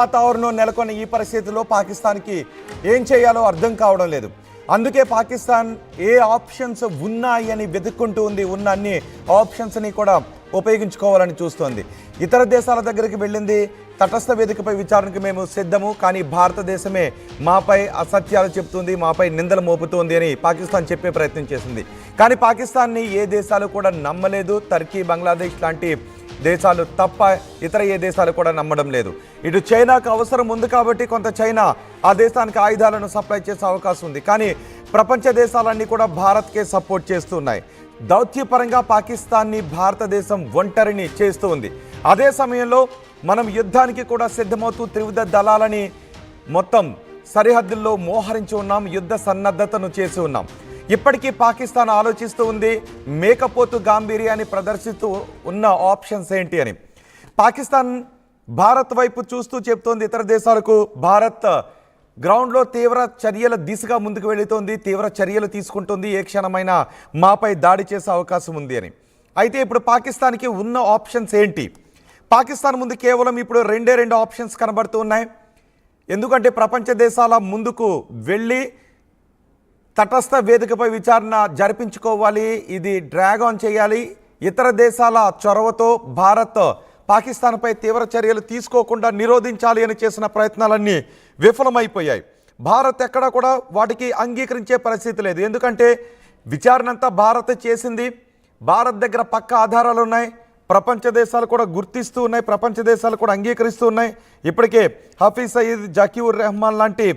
వాతావరణం నెలకొన్న ఈ పరిస్థితుల్లో పాకిస్తాన్కి ఏం చేయాలో అర్థం కావడం లేదు. అందుకే పాకిస్తాన్ ఏ ఆప్షన్స్ ఉన్నాయి అని వెతుక్కుంటూ ఉంది. ఉన్న అన్ని ఆప్షన్స్ని కూడా ఉపయోగించుకోవాలని చూస్తోంది. ఇతర దేశాల దగ్గరికి వెళ్ళింది. తటస్థ వేదికపై విచారణకు మేము సిద్ధము, కానీ భారతదేశమే మాపై అసత్యాలు చెప్తుంది, మాపై నిందలు మోపుతోంది అని పాకిస్తాన్ చెప్పే ప్రయత్నం చేసింది. కానీ పాకిస్తాన్ని ఏ దేశాలు కూడా నమ్మలేదు. టర్కీ, బంగ్లాదేశ్ లాంటి దేశాలు తప్ప ఇతర ఏ దేశాలు కూడా నమ్మడం లేదు. ఇటు చైనాకు అవసరం ఉంది కాబట్టి కొంత చైనా ఆ దేశానికి ఆయుధాలను సప్లై చేసే అవకాశం ఉంది. కానీ ప్రపంచ దేశాలన్నీ కూడా భారత్కే సపోర్ట్ చేస్తున్నాయి. దౌత్యపరంగా పాకిస్తాన్ని భారతదేశం ఒంటరిని చేస్తూ ఉంది. అదే సమయంలో మనం యుద్ధానికి కూడా సిద్ధమవుతూ త్రివిధ దళాలని మొత్తం సరిహద్దుల్లో మోహరించి ఉన్నాం. యుద్ధ సన్నద్ధతను చేసి ఉన్నాం. ఇప్పటికీ పాకిస్తాన్ ఆలోచిస్తూ ఉంది మేకపోతు గాంభీర్యాన్ని ప్రదర్శిస్తూ ఉన్న ఆప్షన్స్ ఏంటి అని. పాకిస్తాన్ భారత్ వైపు చూస్తూ చెప్తోంది ఇతర దేశాలకు, భారత్ గ్రౌండ్లో తీవ్ర చర్యల దిశగా ముందుకు వెళుతోంది, తీవ్ర చర్యలు తీసుకుంటుంది, ఏ క్షణమైనా మాపై దాడి చేసే అవకాశం ఉంది అని. అయితే ఇప్పుడు పాకిస్తాన్కి ఉన్న ఆప్షన్స్ ఏంటి? పాకిస్తాన్ ముందు కేవలం ఇప్పుడు రెండు ఆప్షన్స్ కనబడుతూ ఉన్నాయి. ఎందుకంటే ప్రపంచ దేశాల ముందుకు వెళ్ళి తటస్థ వేదికపై విచారణ జరిపించుకోవాలి, ఇది డ్రాగ్ ఆన్ చేయాలి. ఇతర దేశాల చొరవతో భారత్ పాకిస్తాన్పై తీవ్ర చర్యలు తీసుకోకుండా నిరోధించాలి అని చేసిన ప్రయత్నాలన్నీ విఫలమైపోయాయి. భారత్ ఎక్కడా కూడా వాటికి అంగీకరించే పరిస్థితి లేదు. ఎందుకంటే విచారణ అంతా భారత్ చేసింది. భారత్ దగ్గర పక్క ఆధారాలు ఉన్నాయి. ప్రపంచ దేశాలు కూడా గుర్తిస్తూ ఉన్నాయి, ప్రపంచ దేశాలు కూడా అంగీకరిస్తూ ఉన్నాయి. ఇప్పటికే హఫీజ్ సయీద్, జకీర్ రెహమాన్ లాంటి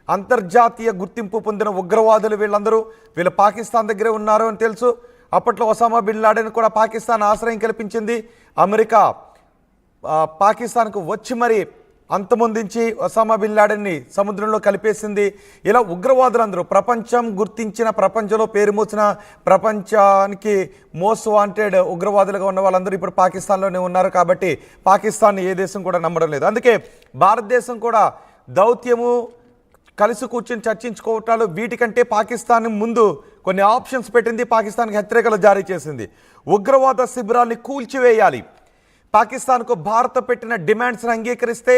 అంతర్జాతీయ గుర్తింపు పొందిన ఉగ్రవాదులు వీళ్ళు పాకిస్తాన్ దగ్గరే ఉన్నారు అని తెలుసు. అప్పట్లో ఒసామా బిన్ లాడెన్ కూడా పాకిస్తాన్ ఆశ్రయం కల్పించింది. అమెరికా పాకిస్తాన్కు వచ్చి మరి అంతమొందించి ఒసామా బిన్ లాడెన్ని సముద్రంలో కలిపేసింది. ఇలా ఉగ్రవాదులందరూ ప్రపంచం గుర్తించిన, ప్రపంచంలో పేరు మోసిన, ప్రపంచానికి మోస్ట్ వాంటెడ్ ఉగ్రవాదులుగా ఉన్న వాళ్ళందరూ ఇప్పుడు పాకిస్తాన్లోనే ఉన్నారు. కాబట్టి పాకిస్తాన్ ఏ దేశం కూడా నమ్మడం లేదు. అందుకే భారతదేశం కూడా దౌత్యము, కలిసి కూర్చొని చర్చించుకోవటాలు వీటికంటే పాకిస్తాన్ ముందు కొన్ని ఆప్షన్స్ పెట్టింది. పాకిస్తాన్కి హెచ్చరికలు జారీ చేసింది. ఉగ్రవాద శిబిరాల్ని కూల్చివేయాలి. పాకిస్తాన్కు భారత్ పెట్టిన డిమాండ్స్ని అంగీకరిస్తే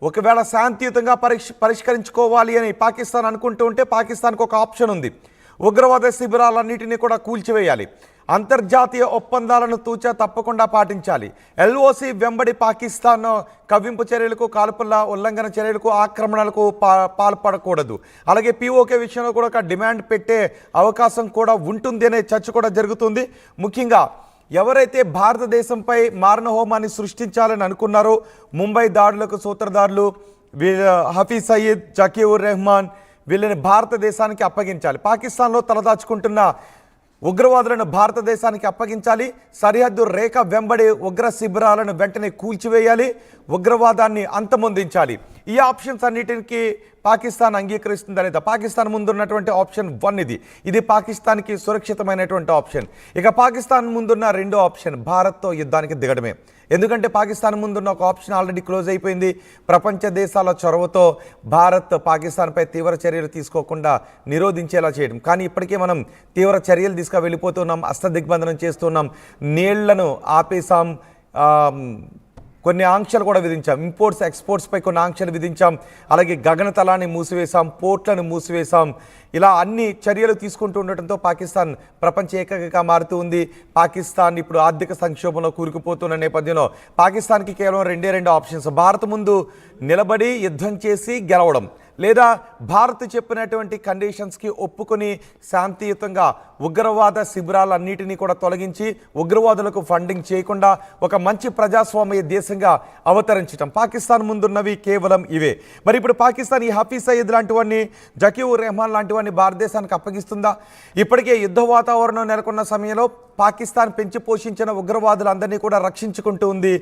ఒకవేళ శాంతియుతంగా పరిష్కరించుకోవాలి అని పాకిస్తాన్ అనుకుంటూ ఉంటే పాకిస్తాన్కు ఒక ఆప్షన్ ఉంది. ఉగ్రవాద శిబిరాలన్నిటినీ కూడా కూల్చివేయాలి. అంతర్జాతీయ ఒప్పందాలను తూచా తప్పకుండా పాటించాలి. ఎల్ఓసి వెంబడి పాకిస్తాన్ కవ్వింపు చర్యలకు, కాల్పుల ఉల్లంఘన చర్యలకు, ఆక్రమణలకు పాల్పడకూడదు. అలాగే పిఓకే విషయంలో కూడా ఒక డిమాండ్ పెట్టే అవకాశం కూడా ఉంటుంది అనే చర్చ కూడా జరుగుతుంది. ముఖ్యంగా ఎవరైతే భారతదేశంపై మారణ హోమాన్ని సృష్టించాలని అనుకున్నారో, ముంబై దాడులకు సూత్రధారులు హఫీజ్ సయీద్, జకీర్ రెహమాన్, వీళ్ళని భారతదేశానికి అప్పగించాలి. పాకిస్తాన్లో తలదాచుకుంటున్న ఉగ్రవాదులను భారతదేశానికి అప్పగించాలి. సరిహద్దు రేఖ వెంబడి ఉగ్ర శిబిరాలను వెంటనే కూల్చివేయాలి. ఉగ్రవాదాన్ని అంతమొందించాలి. ఈ ఆప్షన్స్ అన్నిటికీ పాకిస్తాన్ అంగీకరిస్తుందా లేదా? పాకిస్తాన్ ముందున్నటువంటి ఆప్షన్ 1 ఇది పాకిస్తాన్కి సురక్షితమైనటువంటి ఆప్షన్. ఇక పాకిస్తాన్ ముందున్న రెండో ఆప్షన్ భారత్తో యుద్ధానికి దిగడమే. ఎందుకంటే పాకిస్తాన్ ముందున్న ఒక ఆప్షన్ ఆల్రెడీ క్లోజ్ అయిపోయింది. ప్రపంచ దేశాల చొరవతో భారత్ పాకిస్తాన్పై తీవ్ర చర్యలు తీసుకోకుండా నిరోధించేలా చేయడం. కానీ ఇప్పటికే మనం తీవ్ర చర్యలు తీసుకు వెళ్ళిపోతున్నాం, అష్టదిగ్బంధనం చేస్తున్నాం, నీళ్లను ఆపేసాం, కొన్ని ఆంక్షలు కూడా విధించాం. ఇంపోర్ట్స్ ఎక్స్పోర్ట్స్పై కొన్ని ఆంక్షలు విధించాం. అలాగే గగనతలాన్ని మూసివేశాం, పోర్ట్లను మూసివేశాం. ఇలా అన్ని చర్యలు తీసుకుంటూ ఉండటంతో పాకిస్తాన్ ప్రపంచ ఏకైకగా మారుతూ ఉంది. పాకిస్తాన్ ఇప్పుడు ఆర్థిక సంక్షోభంలో కూరుకుపోతున్న నేపథ్యంలో పాకిస్తాన్కి కేవలం రెండు ఆప్షన్స్. భారత్ ముందు నిలబడి యుద్ధం చేసి గెలవడం, లేదా భారత్ చెప్పినటువంటి కండిషన్స్కి ఒప్పుకొని శాంతియుతంగా ఉగ్రవాద శిబిరాలన్నిటినీ కూడా తొలగించి ఉగ్రవాదులకు ఫండింగ్ చేయకుండా ఒక మంచి ప్రజాస్వామ్య దేశంగా అవతరించడం. పాకిస్తాన్ ముందున్నవి కేవలం ఇవే. మరి ఇప్పుడు పాకిస్తాన్ ఈ హఫీజ్ సయీద్ లాంటి వాడిని, జకీర్ రెహమాన్ లాంటి వాడిని భారతదేశానికి అప్పగిస్తుందా? ఇప్పటికే యుద్ధ వాతావరణం నెలకొన్న సమయంలో పాకిస్తాన్ పెంచి పోషించిన ఉగ్రవాదులందరినీ కూడా రక్షించుకుంటూ ఉంది.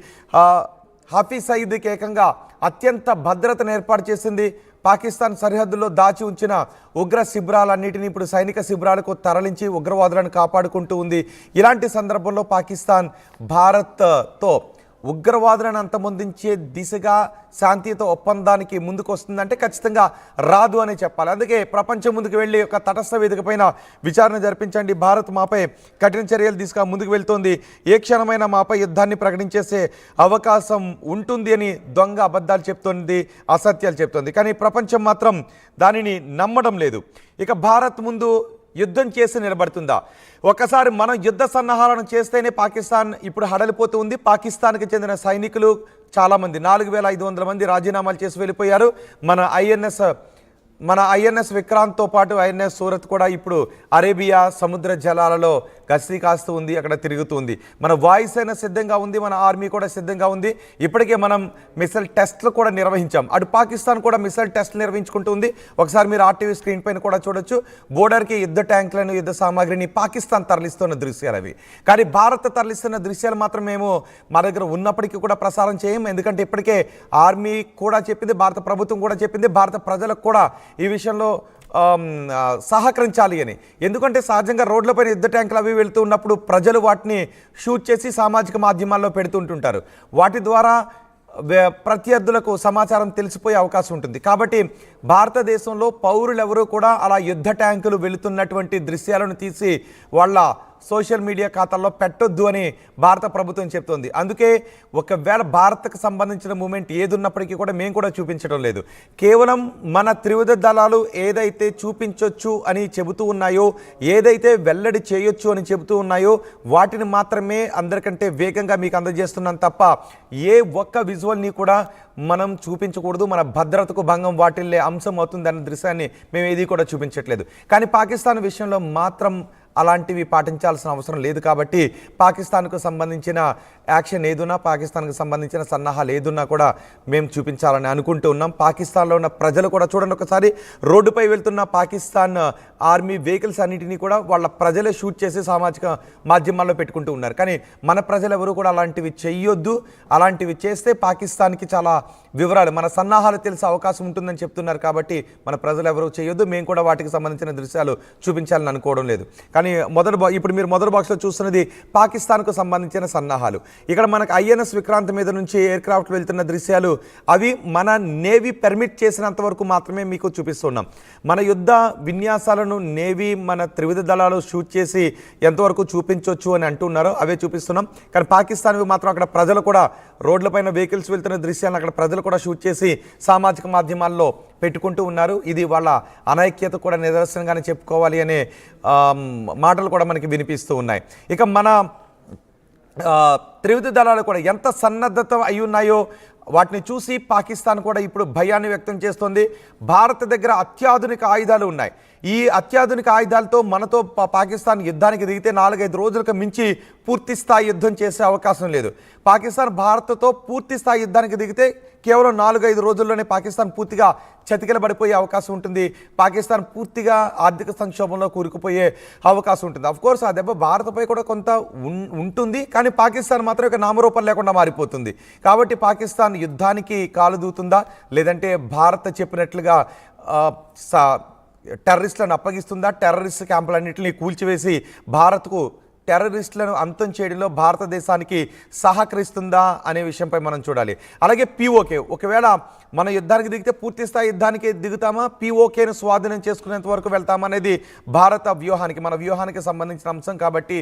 హఫీజ్ సయీద్కి ఏకంగా అత్యంత భద్రతను ఏర్పాటు చేసింది. పాకిస్తాన్ సరిహద్దుల్లో దాచి ఉంచిన ఉగ్ర శిబిరాలన్నిటినీ ఇప్పుడు సైనిక శిబిరాలకు తరలించి ఉగ్రవాదులను కాపాడుకుంటూ ఉంది. ఇలాంటి సందర్భంలో పాకిస్తాన్ భారత్తో ఉగ్రవాదులను అంతమొందించే దిశగా శాంతియుత ఒప్పందానికి ముందుకు వస్తుందంటే ఖచ్చితంగా రాదు అని చెప్పాలి. అందుకే ప్రపంచం ముందుకు వెళ్ళి ఒక తటస్థ వేదిక పైన విచారణ జరిపించండి, భారత్ మాపై కఠిన చర్యలు తీసుకు ముందుకు వెళ్తోంది, ఏ క్షణమైనా మాపై యుద్ధాన్ని ప్రకటించేసే అవకాశం ఉంటుంది అని దొంగ అబద్ధాలు చెప్తోంది, అసత్యాలు చెప్తోంది. కానీ ప్రపంచం మాత్రం దానిని నమ్మడం లేదు. ఇక భారత్ ముందు యుద్ధం చేసి నిలబడుతుందా? ఒకసారి మనం యుద్ధ సన్నాహాలను చేస్తేనే పాకిస్తాన్ ఇప్పుడు హడలిపోతూ ఉంది. పాకిస్తాన్కి చెందిన సైనికులు చాలామంది 4500 మంది రాజీనామాలు చేసి వెళ్ళిపోయారు. మన ఐఎన్ఎస్ విక్రాంత్తో పాటు ఐఎన్ఎస్ సూరత్ కూడా ఇప్పుడు అరేబియా సముద్ర జలాలలో గస్తీ కాస్తూ ఉంది, అక్కడ తిరుగుతుంది. మన వాయుసేన సిద్ధంగా ఉంది, మన ఆర్మీ కూడా సిద్ధంగా ఉంది. ఇప్పటికే మనం మిసైల్ టెస్ట్లు కూడా నిర్వహించాం. అటు పాకిస్తాన్ కూడా మిసైల్ టెస్ట్లు నిర్వహించుకుంటూ ఉంది. ఒకసారి మీరు ఆర్టీవీ స్క్రీన్ పైన కూడా చూడొచ్చు. బోర్డర్కి యుద్ధ ట్యాంకులను, యుద్ధ సామాగ్రిని పాకిస్తాన్ తరలిస్తున్న దృశ్యాలు అవి. కానీ భారత్ తరలిస్తున్న దృశ్యాలు మాత్రం మేము మా దగ్గర ఉన్నప్పటికీ కూడా ప్రసారం చేయం. ఎందుకంటే ఇప్పటికే ఆర్మీ కూడా చెప్పింది, భారత ప్రభుత్వం కూడా చెప్పింది, భారత ప్రజలకు కూడా ఈ విషయంలో సహకరించాలి అని. ఎందుకంటే సహజంగా రోడ్లపైన యుద్ధ ట్యాంకులు అవి వెళ్తూ ఉన్నప్పుడు ప్రజలు వాటిని షూట్ చేసి సామాజిక మాధ్యమాల్లో పెడుతుంటుంటారు. వాటి ద్వారా ప్రత్యర్థులకు సమాచారం తెలిసిపోయే అవకాశం ఉంటుంది. కాబట్టి భారతదేశంలో పౌరులు ఎవరూ కూడా అలా యుద్ధ ట్యాంకులు వెళుతున్నటువంటి దృశ్యాలను తీసి వాళ్ళ సోషల్ మీడియా ఖాతాల్లో పెట్టొద్దు అని భారత ప్రభుత్వం చెప్తోంది. అందుకే ఒకవేళ భారత్కు సంబంధించిన మూమెంట్ ఏది ఉన్నప్పటికీ కూడా మేము కూడా చూపించడం లేదు. కేవలం మన త్రివిధ దళాలు ఏదైతే చూపించవచ్చు అని చెబుతూ ఉన్నాయో, ఏదైతే వెల్లడి చేయొచ్చు అని చెబుతూ ఉన్నాయో వాటిని మాత్రమే అందరికంటే వేగంగా మీకు అందజేస్తున్నాం తప్ప ఏ ఒక్క విజువల్ని కూడా మనం చూపించకూడదు. మన భద్రతకు భంగం వాటిల్లే అంశం అవుతుందన్న దృశ్యాన్ని మేము ఏది కూడా చూపించట్లేదు. కానీ పాకిస్తాన్ విషయంలో మాత్రం అలాంటివి పాటించాల్సిన అవసరం లేదు. కాబట్టి పాకిస్తాన్కు సంబంధించిన యాక్షన్ ఏదున్నా, పాకిస్తాన్కు సంబంధించిన సన్నాహాలు ఏదున్నా కూడా మేము చూపించాలని అనుకుంటూ ఉన్నాం. పాకిస్తాన్లో ఉన్న ప్రజలు కూడా చూడండి, ఒకసారి రోడ్డుపై వెళ్తున్న పాకిస్తాన్ ఆర్మీ వెహికల్స్ అన్నిటినీ కూడా వాళ్ళ ప్రజలే షూట్ చేసి సామాజిక మాధ్యమాల్లో పెట్టుకుంటూ ఉన్నారు. కానీ మన ప్రజలు ఎవరు కూడా అలాంటివి చెయ్యొద్దు. అలాంటివి చేస్తే పాకిస్తాన్కి చాలా వివరాలు, మన సన్నాహాలు తెలిసే అవకాశం ఉంటుందని చెప్తున్నారు. కాబట్టి మన ప్రజలు ఎవరు చేయొద్దు. మేము కూడా వాటికి సంబంధించిన దృశ్యాలు చూపించాలని అనుకోవడం లేదు. కానీ ఇప్పుడు మీరు మొదటి బాక్స్లో చూస్తున్నది పాకిస్తాన్కు సంబంధించిన సన్నాహాలు. ఇక్కడ మనకు ఐఎన్ఎస్ విక్రాంత్ మీద నుంచి ఎయిర్ క్రాఫ్ట్ వెళ్తున్న దృశ్యాలు అవి మన నేవీ పర్మిట్ చేసినంత వరకు మాత్రమే మీకు చూపిస్తున్నాం. మన యుద్ధ విన్యాసాలను నేవీ మన త్రివిధ దళాలు షూట్ చేసి ఎంతవరకు చూపించవచ్చు అని అంటున్నారో అవే చూపిస్తున్నాం. కానీ పాకిస్తాన్వి మాత్రం అక్కడ ప్రజలు కూడా రోడ్లపైన వెహికల్స్ వెళ్తున్న దృశ్యాలను అక్కడ ప్రజలు కూడా షూట్ చేసి సామాజిక మాధ్యమాల్లో పెట్టుకుంటూ ఉన్నారు. ఇది వాళ్ళ అనైక్యత కూడా నిదర్శనంగానే చెప్పుకోవాలి అనే మాటలు కూడా మనకి వినిపిస్తూ ఉన్నాయి. ఇక మన త్రివిధ దళాలు కూడా ఎంత సన్నద్ధత అయి ఉన్నాయో వాటిని చూసి పాకిస్తాన్ కూడా ఇప్పుడు భయాన్ని వ్యక్తం చేస్తోంది. భారత్ దగ్గర అత్యాధునిక ఆయుధాలు ఉన్నాయి. ఈ అత్యాధునిక ఆయుధాలతో మనతో పాకిస్తాన్ యుద్ధానికి దిగితే 4-5 రోజులకు మించి పూర్తి స్థాయి యుద్ధం చేసే అవకాశం లేదు. పాకిస్తాన్ భారత్తో పూర్తి స్థాయి యుద్ధానికి దిగితే కేవలం 4-5 రోజుల్లోనే పాకిస్తాన్ పూర్తిగా చతికిలబడిపోయే అవకాశం ఉంటుంది. పాకిస్తాన్ పూర్తిగా ఆర్థిక సంక్షోభంలో కూరుకుపోయే అవకాశం ఉంటుంది. అఫ్కోర్స్ ఆ దెబ్బ భారత్పై కూడా కొంత ఉంటుంది. కానీ పాకిస్తాన్ మాత్రం ఇక నామరూపం లేకుండా మారిపోతుంది. కాబట్టి పాకిస్తాన్ యుద్ధానికి కాలు దూతుందా, లేదంటే భారత్ చెప్పినట్లుగా టెర్రరిస్టులను అప్పగిస్తుందా, టెర్రరిస్ట్ క్యాంపులన్నింటినీ కూల్చివేసి భారత్కు టెర్రరిస్టులను అంతం చేయడంలో భారతదేశానికి సహకరిస్తుందా అనే విషయంపై మనం చూడాలి. అలాగే పీఓకే, ఒకవేళ మన యుద్ధానికి దిగితే పూర్తి స్థాయి యుద్ధానికి దిగుతామా, పీఓకేను స్వాధీనం చేసుకునేంత వరకు వెళ్తామా అనేది భారత వ్యూహానికి, మన వ్యూహానికి సంబంధించిన అంశం. కాబట్టి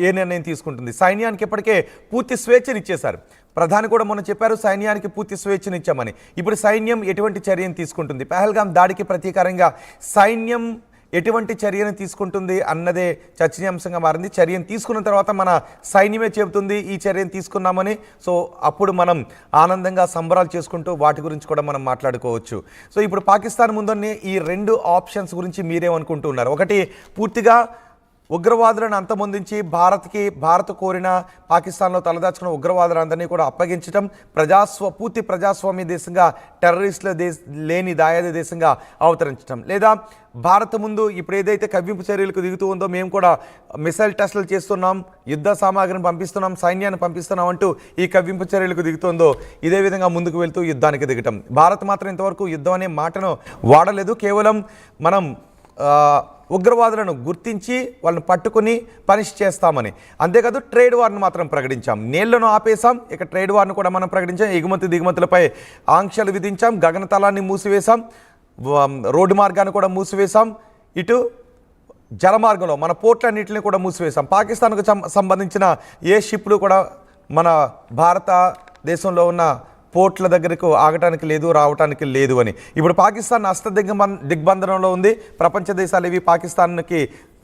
ఏ నిర్ణయం తీసుకుంటుంది? సైన్యానికి ఇప్పటికే పూర్తి స్వేచ్ఛనిచ్చేశారు. ప్రధాని కూడా మొన్న చెప్పారు సైన్యానికి పూర్తి స్వేచ్ఛనిచ్చామని. ఇప్పుడు సైన్యం ఎటువంటి చర్యను తీసుకుంటుంది? పహల్గాం దాడికి ప్రతీకారంగా సైన్యం ఎటువంటి చర్యను తీసుకుంటుంది అన్నదే చర్చనీయాంశంగా మారింది. చర్యను తీసుకున్న తర్వాత మన సైన్యమే చెబుతుంది ఈ చర్యను తీసుకున్నామని. సో అప్పుడు మనం ఆనందంగా సంబరాలు చేసుకుంటూ వాటి గురించి కూడా మనం మాట్లాడుకోవచ్చు. సో ఇప్పుడు పాకిస్తాన్ ముందున్న ఈ 2 ఆప్షన్స్ గురించి మీరేమనుకుంటున్నారు? ఒకటి, పూర్తిగా ఉగ్రవాదులను అంతమొందించి భారత్ కోరిన పాకిస్తాన్లో తలదాచుకున్న ఉగ్రవాదులందరినీ కూడా అప్పగించడం, పూర్తి ప్రజాస్వామ్య దేశంగా, టెర్రరిస్టుల లేని దాయాది దేశంగా అవతరించడం. లేదా భారత్ ముందు ఇప్పుడు ఏదైతే కవ్వింపు చర్యలకు దిగుతూ ఉందో, మేము కూడా మిసైల్ టెస్టులు చేస్తున్నాం, యుద్ధ సామాగ్రిని పంపిస్తున్నాం, సైన్యాన్ని పంపిస్తున్నాం అంటూ ఈ కవ్వింపు చర్యలకు దిగుతుందో ఇదే విధంగా ముందుకు వెళ్తూ యుద్ధానికి దిగటం. భారత్ మాత్రం ఇంతవరకు యుద్ధం అనే మాటను వాడలేదు. కేవలం మనం ఉగ్రవాదులను గుర్తించి వాళ్ళని పట్టుకుని పనిష్ చేస్తామని. అంతేకాదు ట్రేడ్ వార్ను మాత్రం ప్రకటించాం, నీళ్లను ఆపేశాం, ఇక ట్రేడ్ వార్ను కూడా మనం ప్రకటించాం, ఎగుమతి దిగుమతులపై ఆంక్షలు విధించాం, గగనతలాన్ని మూసివేశాం, రోడ్డు మార్గాన్ని కూడా మూసివేశాం, ఇటు జలమార్గంలో మన పోర్ట్లన్నింటినీ కూడా మూసివేశాం. పాకిస్తాన్కు సంబంధించిన ఏ షిప్లు కూడా మన భారతదేశంలో ఉన్న పోర్ట్ల దగ్గరకు ఆగటానికి లేదు, రావటానికి లేదు అని. ఇప్పుడు పాకిస్తాన్ దిగ్బంధనంలో ఉంది. ప్రపంచ దేశాలు ఇవి పాకిస్తాన్కి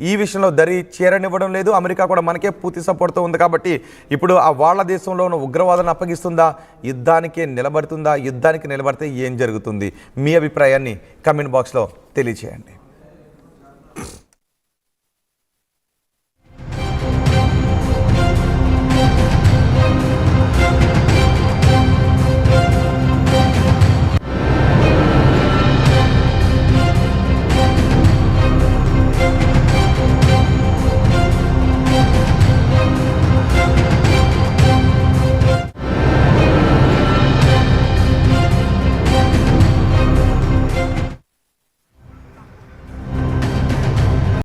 ఈ విషయంలో దరి చేరనివ్వడం లేదు. అమెరికా కూడా మనకే పూర్తి సపోర్ట్తో ఉంది. కాబట్టి ఇప్పుడు ఆ వాళ్ళ దేశంలో ఉన్న ఉగ్రవాదాన్ని అప్పగిస్తుందా, యుద్ధానికే నిలబడుతుందా? యుద్ధానికి నిలబడితే ఏం జరుగుతుంది? మీ అభిప్రాయాన్ని కమెంట్ బాక్స్లో తెలియజేయండి.